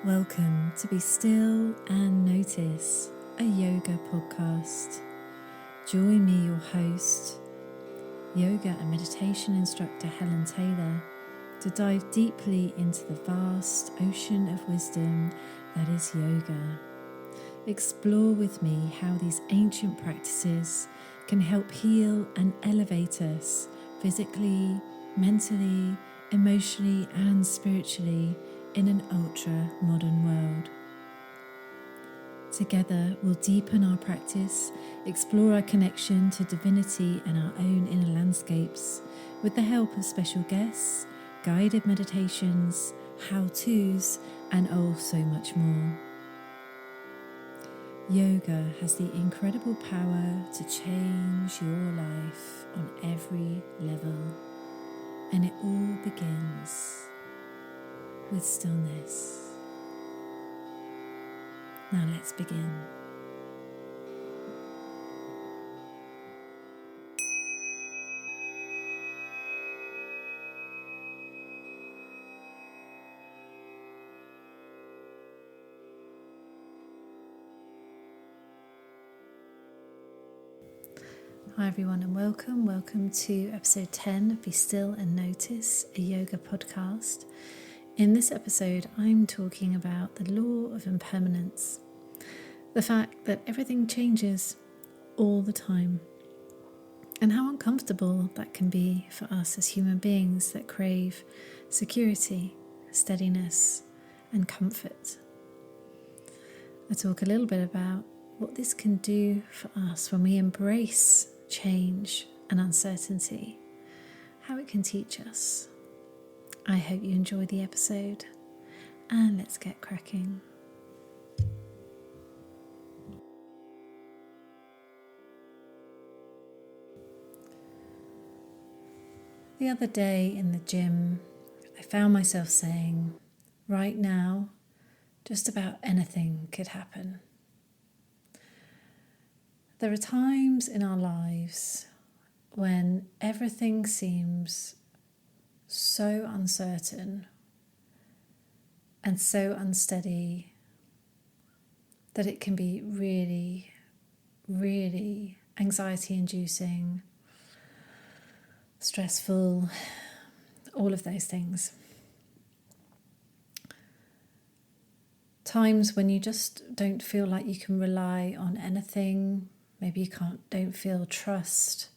Welcome to Be Still and Notice, a yoga podcast. Join me, your host, yoga and meditation instructor Helen Taylor, to dive deeply into the vast ocean of wisdom that is yoga. Explore with me how these ancient practices can help heal and elevate us physically, mentally, emotionally, and spiritually in an ultra-modern world. Together, we'll deepen our practice, explore our connection to divinity and our own inner landscapes with the help of special guests, guided meditations, how-tos, and oh, so much more. Yoga has the incredible power to change your life on every level, and it all begins with stillness. Now let's begin. Hi everyone and welcome to episode 10 of Be Still and Notice, a yoga podcast. In this episode, I'm talking about the law of impermanence, the fact that everything changes all the time, and how uncomfortable that can be for us as human beings that crave security, steadiness, and comfort. I talk a little bit about what this can do for us when we embrace change and uncertainty, how it can teach us. I hope you enjoy the episode, and let's get cracking. The other day in the gym, I found myself saying, right now, just about anything could happen. There are times in our lives when everything seems so uncertain and so unsteady that it can be really, really anxiety-inducing, stressful, all of those things. Times when you just don't feel like you can rely on anything. Maybe you don't feel trust.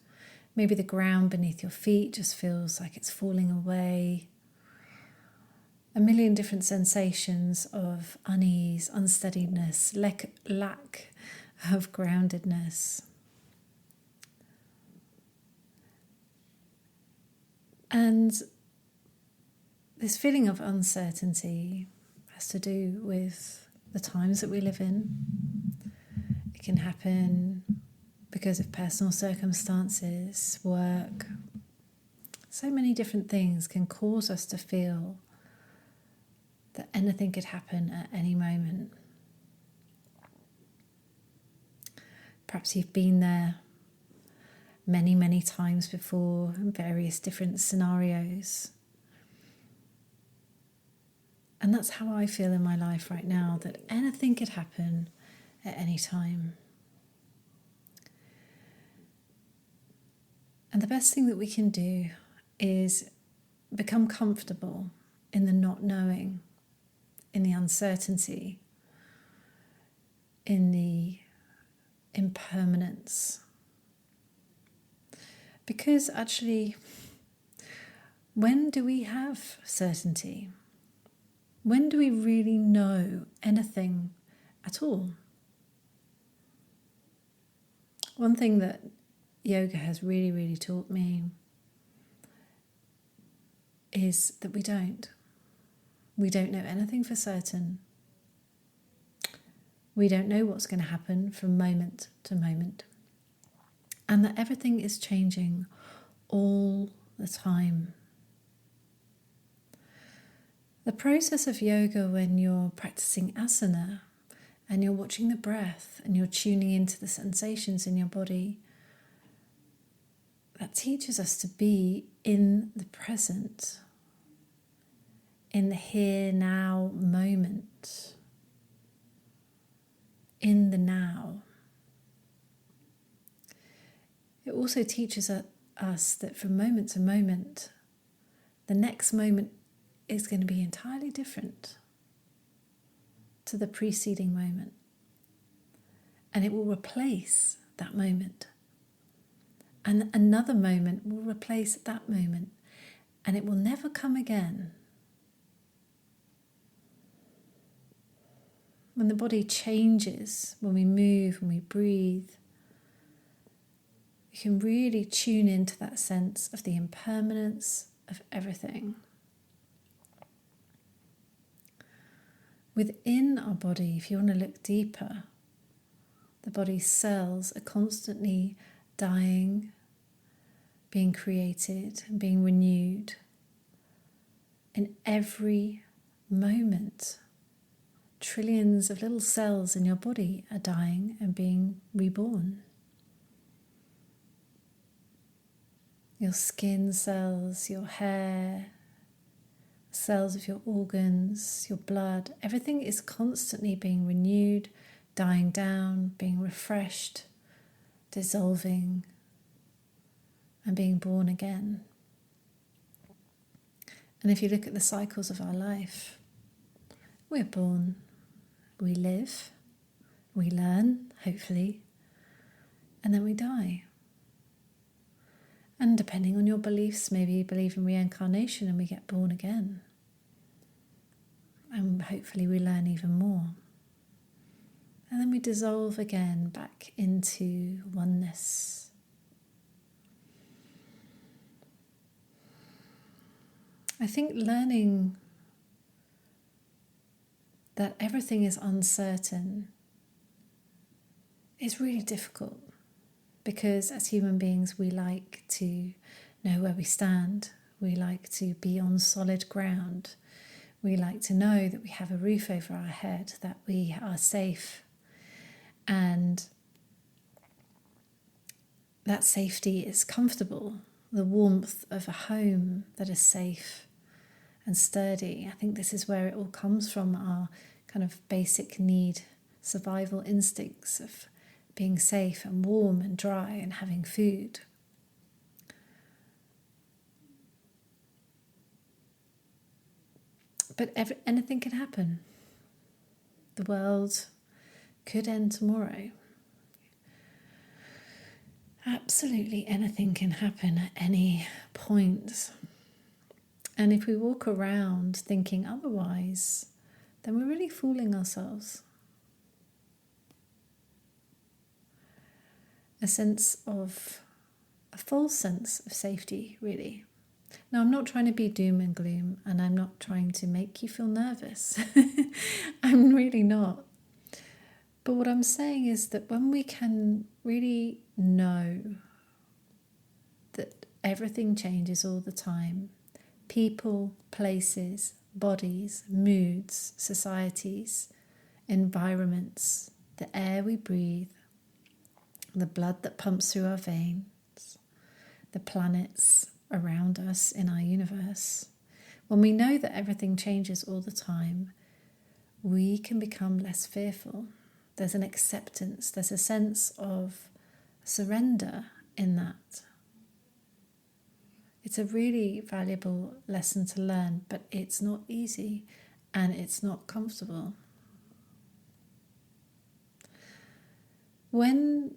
Maybe the ground beneath your feet just feels like it's falling away. A million different sensations of unease, unsteadiness, lack of groundedness. And this feeling of uncertainty has to do with the times that we live in. It can happen because of personal circumstances, work. So many different things can cause us to feel that anything could happen at any moment. Perhaps you've been there many, many times before in various different scenarios. And that's how I feel in my life right now, that anything could happen at any time. And the best thing that we can do is become comfortable in the not knowing, in the uncertainty, in the impermanence. Because actually, when do we have certainty? When do we really know anything at all? One thing that yoga has really, really taught me is that we don't. We don't know anything for certain. We don't know what's going to happen from moment to moment. And that everything is changing all the time. The process of yoga when you're practicing asana and you're watching the breath and you're tuning into the sensations in your body, that teaches us to be in the present, in the here now moment, in the now. It also teaches us that from moment to moment, the next moment is going to be entirely different to the preceding moment. And it will replace that moment. And another moment will replace that moment. And it will never come again. When the body changes, when we move, when we breathe, we can really tune into that sense of the impermanence of everything. Within our body, if you want to look deeper, the body's cells are constantly dying, being created, and being renewed. In every moment, trillions of little cells in your body are dying and being reborn. Your skin cells, your hair, cells of your organs, your blood, everything is constantly being renewed, dying down, being refreshed, dissolving, and being born again. And if you look at the cycles of our life, we're born, we live, we learn, hopefully, and then we die. And depending on your beliefs, maybe you believe in reincarnation and we get born again. And hopefully we learn even more. And then we dissolve again back into oneness. I think learning that everything is uncertain is really difficult, because as human beings we like to know where we stand, we like to be on solid ground, we like to know that we have a roof over our head, that we are safe, and that safety is comfortable, the warmth of a home that is safe and sturdy. I think this is where it all comes from, our kind of basic need, survival instincts of being safe and warm and dry and having food. But anything can happen. The world could end tomorrow. Absolutely anything can happen at any point. And if we walk around thinking otherwise, then we're really fooling ourselves. A false sense of safety, really. Now, I'm not trying to be doom and gloom, and I'm not trying to make you feel nervous. I'm really not. But what I'm saying is that when we can really know that everything changes all the time, people, places, bodies, moods, societies, environments, the air we breathe, the blood that pumps through our veins, the planets around us in our universe. When we know that everything changes all the time, we can become less fearful. There's an acceptance, there's a sense of surrender in that. It's a really valuable lesson to learn, but it's not easy and it's not comfortable. When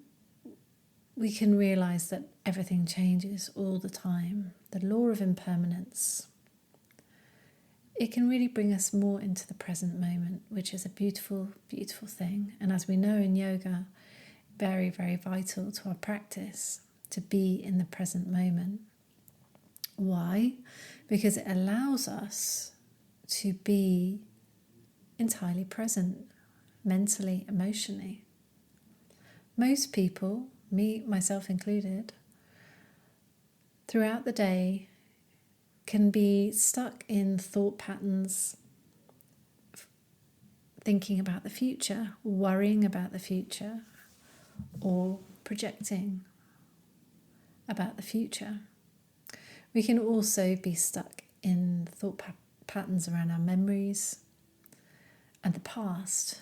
we can realize that everything changes all the time, the law of impermanence, it can really bring us more into the present moment, which is a beautiful, beautiful thing. And as we know in yoga, very, very vital to our practice to be in the present moment. Why? Because it allows us to be entirely present, mentally, emotionally. Most people, me, myself included, throughout the day can be stuck in thought patterns, thinking about the future, worrying about the future, or projecting about the future. We can also be stuck in thought patterns around our memories and the past.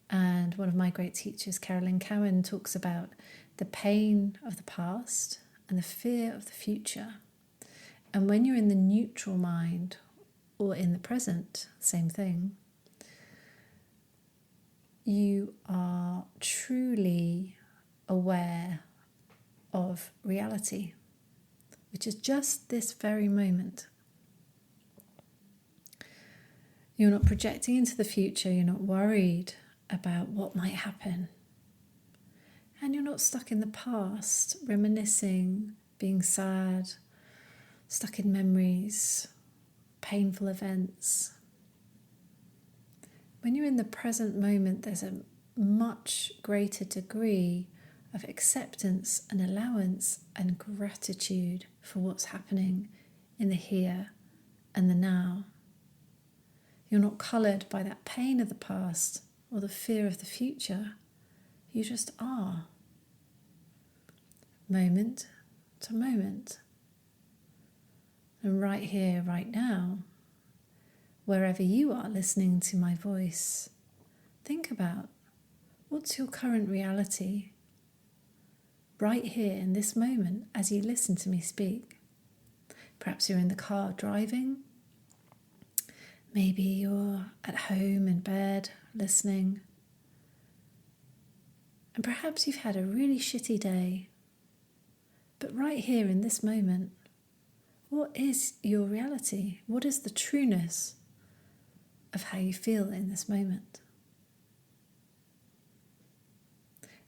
And one of my great teachers, Carolyn Cowan, talks about the pain of the past and the fear of the future. And when you're in the neutral mind or in the present, same thing, you are truly aware of reality, which is just this very moment. You're not projecting into the future, you're not worried about what might happen. And you're not stuck in the past, reminiscing, being sad, stuck in memories, painful events. When you're in the present moment, there's a much greater degree of acceptance and allowance and gratitude for what's happening in the here and the now. You're not coloured by that pain of the past or the fear of the future. You just are, moment to moment. And right here, right now, wherever you are listening to my voice, think about what's your current reality right here in this moment as you listen to me speak. Perhaps you're in the car driving. Maybe you're at home in bed listening. And perhaps you've had a really shitty day. But right here in this moment, what is your reality? What is the trueness of how you feel in this moment?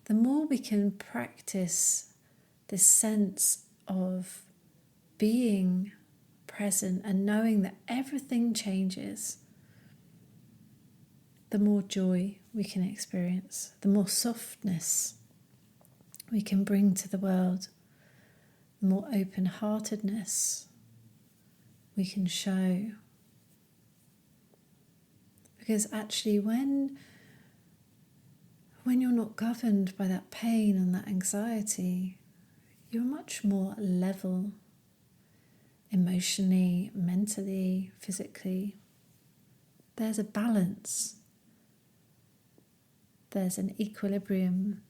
The more we can practice this sense of being present and knowing that everything changes, the more joy we can experience, the more softness we can bring to the world, the more open-heartedness we can show. Because actually when you're not governed by that pain and that anxiety, you're much more level emotionally, mentally, physically. There's a balance. There's an equilibrium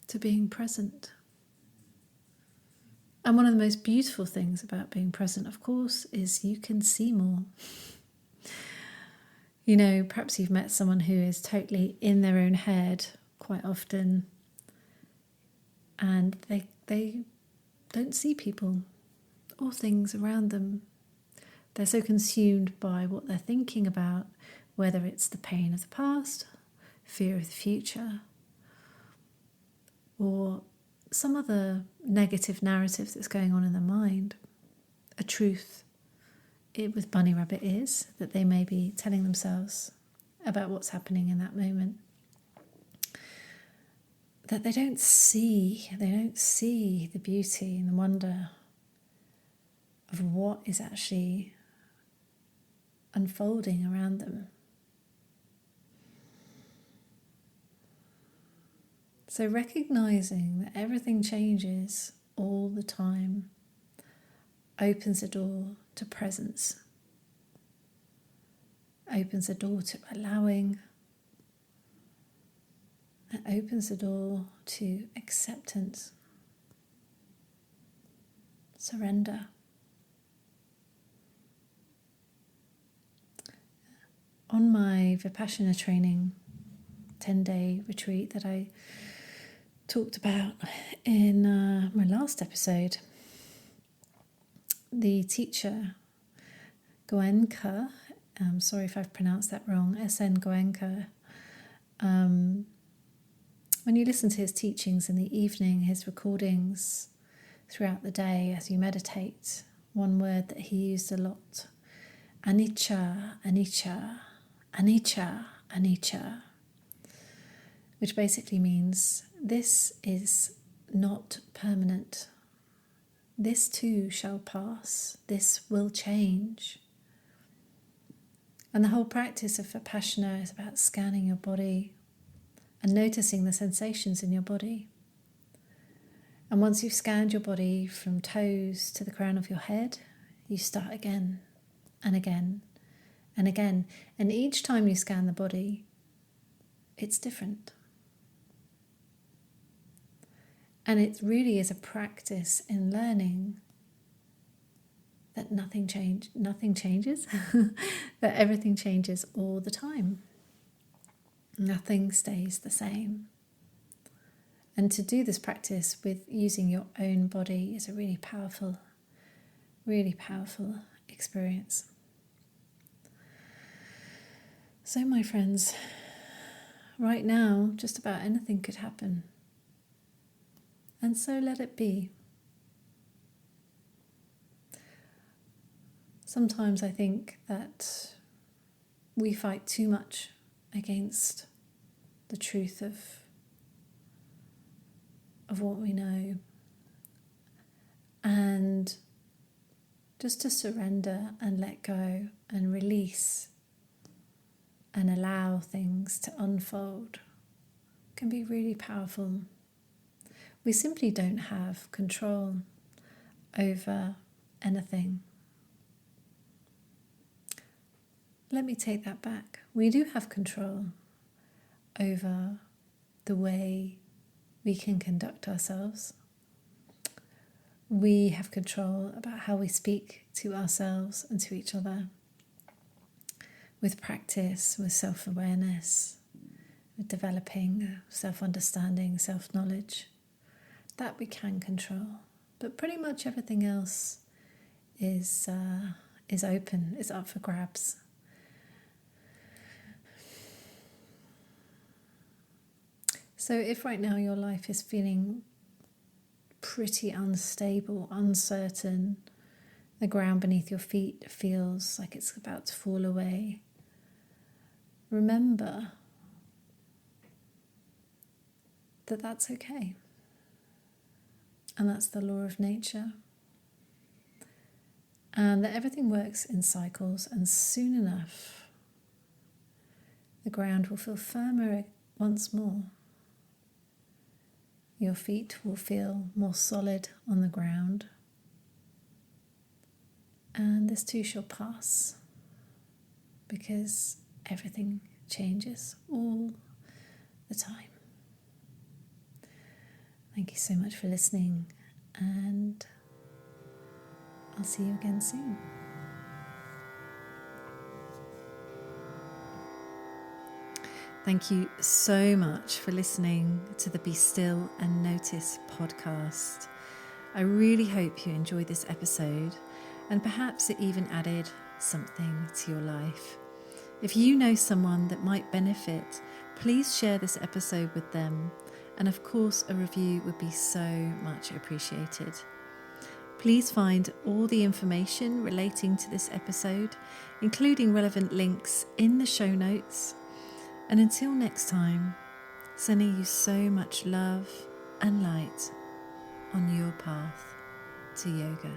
to being present. And one of the most beautiful things about being present, of course, is you can see more. You know, perhaps you've met someone who is totally in their own head quite often, and they don't see people or things around them. They're so consumed by what they're thinking about, whether it's the pain of the past, fear of the future, or some other negative narrative that's going on in their mind, a truth with bunny rabbit ears that they may be telling themselves about what's happening in that moment, that they don't see the beauty and the wonder of what is actually unfolding around them. So recognizing that everything changes all the time opens the door to presence, opens the door to allowing, and opens the door to acceptance, surrender. On my Vipassana training 10-day retreat that I talked about in my last episode, the teacher, Goenka, I'm sorry if I've pronounced that wrong, S.N. Goenka, when you listen to his teachings in the evening, his recordings throughout the day as you meditate, one word that he used a lot, anicca, anicca, anicca, anicca, which basically means this is not permanent. This too shall pass. This will change. And the whole practice of Vipassana is about scanning your body and noticing the sensations in your body. And once you've scanned your body from toes to the crown of your head, you start again and again and again. And each time you scan the body, it's different. And it really is a practice in learning that nothing changes, that everything changes all the time. Nothing stays the same. And to do this practice with using your own body is a really powerful experience. So, my friends, right now, just about anything could happen. And so let it be. Sometimes I think that we fight too much against the truth of what we know. And just to surrender and let go and release and allow things to unfold can be really powerful. We simply don't have control over anything. Let me take that back. We do have control over the way we can conduct ourselves. We have control about how we speak to ourselves and to each other. With practice, with self-awareness, with developing self-understanding, self-knowledge, that we can control. But pretty much everything else is open, is up for grabs. So if right now your life is feeling pretty unstable, uncertain, the ground beneath your feet feels like it's about to fall away, remember that that's okay. And that's the law of nature. And that everything works in cycles, and soon enough, the ground will feel firmer once more. Your feet will feel more solid on the ground. And this too shall pass, because everything changes all the time. Thank you so much for listening, and I'll see you again soon. Thank you so much for listening to the Be Still and Notice podcast. I really hope you enjoyed this episode, and perhaps it even added something to your life. If you know someone that might benefit, please share this episode with them. And of course, a review would be so much appreciated. Please find all the information relating to this episode, including relevant links, in the show notes. And until next time, sending you so much love and light on your path to yoga.